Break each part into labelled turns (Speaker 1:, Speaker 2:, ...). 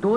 Speaker 1: 2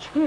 Speaker 1: 6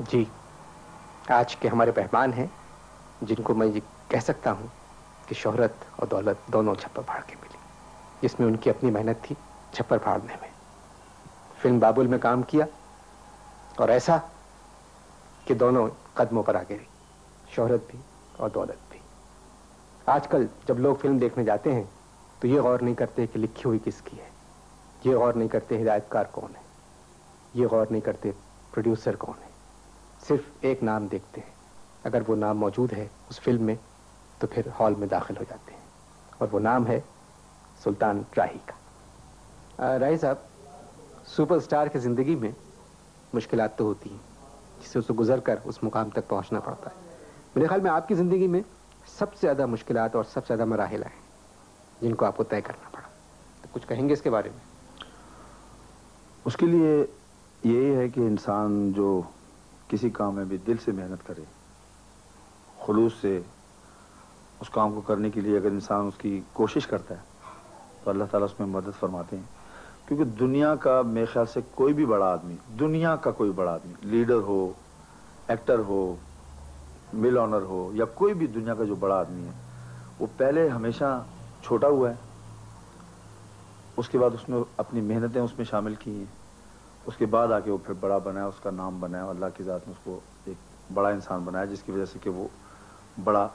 Speaker 2: جی، آج کے ہمارے مہمان ہیں جن کو میں یہ کہہ سکتا ہوں کہ شہرت اور دولت دونوں چھپر پھاڑ کے ملی، جس میں ان کی اپنی محنت تھی چھپر پھاڑنے میں۔ فلم بابل میں کام کیا اور ایسا کہ دونوں قدموں پر آ گئی، شہرت بھی اور دولت بھی۔ آج کل جب لوگ فلم دیکھنے جاتے ہیں تو یہ غور نہیں کرتے کہ لکھی ہوئی کس کی ہے، یہ غور نہیں کرتے ہدایت کار کون ہے، یہ غور نہیں کرتے پروڈیوسر کون ہے، صرف ایک نام دیکھتے ہیں۔ اگر وہ نام موجود ہے اس فلم میں تو پھر ہال میں داخل ہو جاتے ہیں، اور وہ نام ہے سلطان راہی کا۔ راہی صاحب، سپر سٹار کی زندگی میں مشکلات تو ہوتی ہیں جس سے اسے گزر کر اس مقام تک پہنچنا پڑتا ہے۔ میرے خیال میں آپ کی زندگی میں سب سے زیادہ مشکلات اور سب سے زیادہ مراحل ہیں جن کو آپ کو طے کرنا پڑا، تو کچھ کہیں گے اس کے بارے میں؟
Speaker 3: اس کے لیے یہی ہے کہ انسان جو کسی کام میں بھی دل سے محنت کرے، خلوص سے اس کام کو کرنے کے لیے اگر انسان اس کی کوشش کرتا ہے تو اللہ تعالیٰ اس میں مدد فرماتے ہیں۔ کیونکہ دنیا کا میرے خیال سے کوئی بھی بڑا آدمی، دنیا کا کوئی بڑا آدمی، لیڈر ہو، ایکٹر ہو، مل آنر ہو، یا کوئی بھی دنیا کا جو بڑا آدمی ہے، وہ پہلے ہمیشہ چھوٹا ہوا ہے، اس کے بعد اس نے اپنی محنتیں اس میں شامل کی ہیں، اس کے بعد آ کے وہ پھر بڑا بنا ہے، اس کا نام بنا ہے، اللہ کی ذات نے اس کو ایک بڑا انسان بنایا جس کی وجہ سے کہ وہ بڑا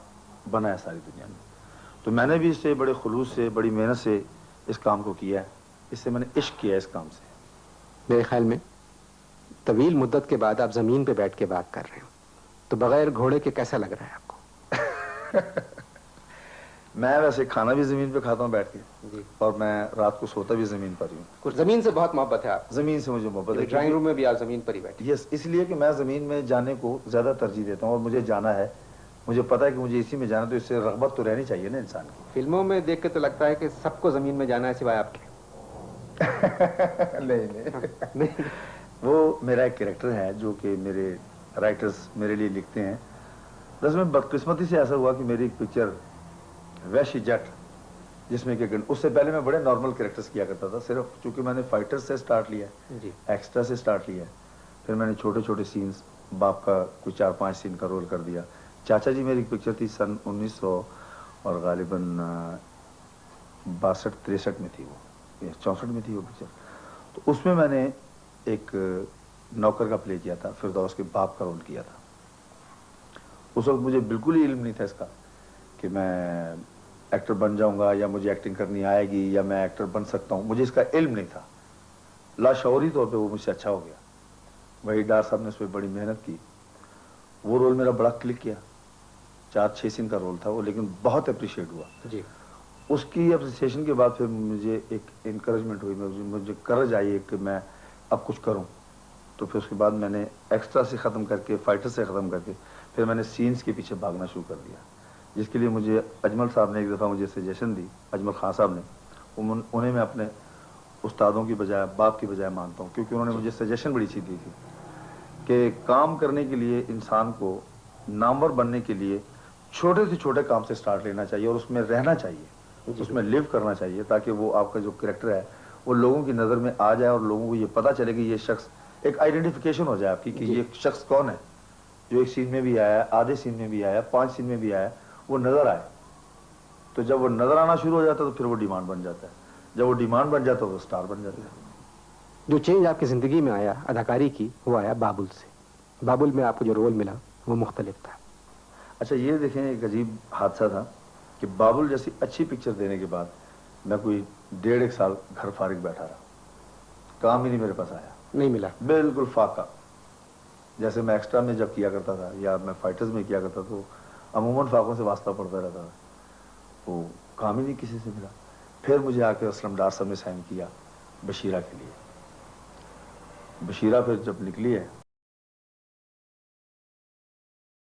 Speaker 3: بنا ہے ساری دنیا میں۔ تو میں نے بھی اس سے بڑے خلوص سے، بڑی محنت سے اس کام کو کیا ہے، اس سے میں نے عشق کیا ہے اس کام سے۔
Speaker 2: میرے خیال میں طویل مدت کے بعد آپ زمین پہ بیٹھ کے بات کر رہے ہو، تو بغیر گھوڑے کے کیسا لگ رہا ہے آپ کو؟
Speaker 3: میں ویسے کھانا بھی زمین پہ کھاتا ہوں بیٹھ کے، اور میں رات کو سوتا بھی زمین پر ہی ہوں۔
Speaker 2: کچھ زمین سے بہت محبت ہے آپ؟
Speaker 3: زمین سے مجھے محبت ہے،
Speaker 2: ڈرائنگ روم میں بھی آپ زمین پر ہی بیٹھے؟
Speaker 3: یس، اس لیے کہ میں زمین میں جانے کو زیادہ ترجیح دیتا ہوں، اور مجھے جانا ہے، مجھے پتا ہے کہ مجھے اسی میں جانا، تو اس سے رغبت تو رہنی چاہیے نا انسان کی۔
Speaker 2: فلموں میں دیکھ کے تو لگتا ہے کہ سب کو زمین میں جانا ہے سوائے آپ کے۔
Speaker 3: نہیں، وہ میرا ایک کریکٹر ہے جو کہ میرے رائٹرز میرے لیے لکھتے ہیں۔ بس میں بدقسمتی سے ایسا ہوا کہ میری ایک پکچر ویشی جٹ، جس میں کہ اس سے پہلے میں بڑے نارمل کریکٹرز کیا کرتا تھا، صرف چونکہ میں نے فائٹر سے سٹارٹ لیا ہے، ایکسٹرا سے سٹارٹ لیا ہے، پھر میں نے چھوٹے چھوٹے سینز، باپ کا کوئی 4-5 سین کا رول کر دیا۔ چاچا جی میری پکچر تھی سن 1900 اور غالباً 62-63 میں تھی، وہ 64 میں تھی وہ پکچر۔ تو اس میں نے ایک نوکر کا پلے کیا تھا، فردوس کے باپ کا رول کیا تھا۔ اس وقت مجھے بالکل ہی علم نہیں تھا اس کا کہ میں ایکٹر بن جاؤں گا، یا مجھے ایکٹنگ کرنی آئے گی، یا میں ایکٹر بن سکتا ہوں، مجھے اس کا علم نہیں تھا۔ لاشعوری طور پہ وہ مجھ سے اچھا ہو گیا۔ وہی ڈار صاحب نے اس پہ بڑی محنت کی، وہ رول میرا بڑا کلک کیا، 4-6 سین کا رول تھا وہ، لیکن بہت اپریشیٹ ہوا جی۔ اس کی اپریسیشن کے بعد پھر مجھے ایک انکریجمنٹ ہوئی، مجھے کرج آئی کہ میں اب کچھ کروں۔ تو پھر اس کے بعد میں نے ایکسٹرا سے ختم کر کے، فائٹر سے ختم کر کے، پھر میں نے سینز کے پیچھے بھاگنا شروع کر دیا، جس کے لیے مجھے اجمل صاحب نے ایک دفعہ مجھے سجیشن دی، اجمل خان صاحب نے۔ انہیں میں اپنے استادوں کی بجائے، باپ کی بجائے مانتا ہوں، کیونکہ انہوں نے مجھے سجیشن بڑی اچھی دی تھی کہ کام کرنے کے لیے انسان کو، نامور بننے کے لیے چھوٹے سے چھوٹے کام سے سٹارٹ لینا چاہیے، اور اس میں رہنا چاہیے، اس میں لیو کرنا چاہیے، تاکہ وہ آپ کا جو کریکٹر ہے وہ لوگوں کی نظر میں آ جائے، اور لوگوں کو یہ پتا چلے کہ یہ شخص، ایک آئیڈینٹیفیکیشن ہو جائے آپ کی کہ یہ شخص کون ہے، جو ایک سین میں بھی آیا، آدھے سین میں بھی آیا، 5 سین میں بھی آیا، وہ نظر آئے۔ تو جب وہ نظر آنا شروع ہو جاتا ہے تو پھر وہ ڈیمانڈ بن جاتا ہے، جب وہ ڈیمانڈ بن جاتا ہے تو وہ سٹار بن جاتا ہے۔
Speaker 2: جو چینج آپ کی زندگی میں آیا اداکاری کی، وہ آیا بابل سے۔ بابل میں آپ کو جو رول ملا وہ مختلف تھا۔
Speaker 3: اچھا یہ دیکھیں، ایک عجیب حادثہ تھا کہ بابل جیسی اچھی پکچر دینے کے بعد میں کوئی 1.5 سال گھر فارغ بیٹھا رہا، کام ہی نہیں میرے پاس آیا، نہیں ملا، بالکل فاقہ۔ جیسے میں ایکسٹرا میں جب کیا کرتا تھا یا میں فائٹرز میں کیا کرتا تو عموماً فاقوں سے واسطہ پڑتا رہتا تھا، وہ کام ہی نہیں کسی سے ملا۔ پھر مجھے آ کے اسلم ڈار صاحب نے سائن کیا بشیرہ کے لیے۔ بشیرہ پھر جب نکلی ہے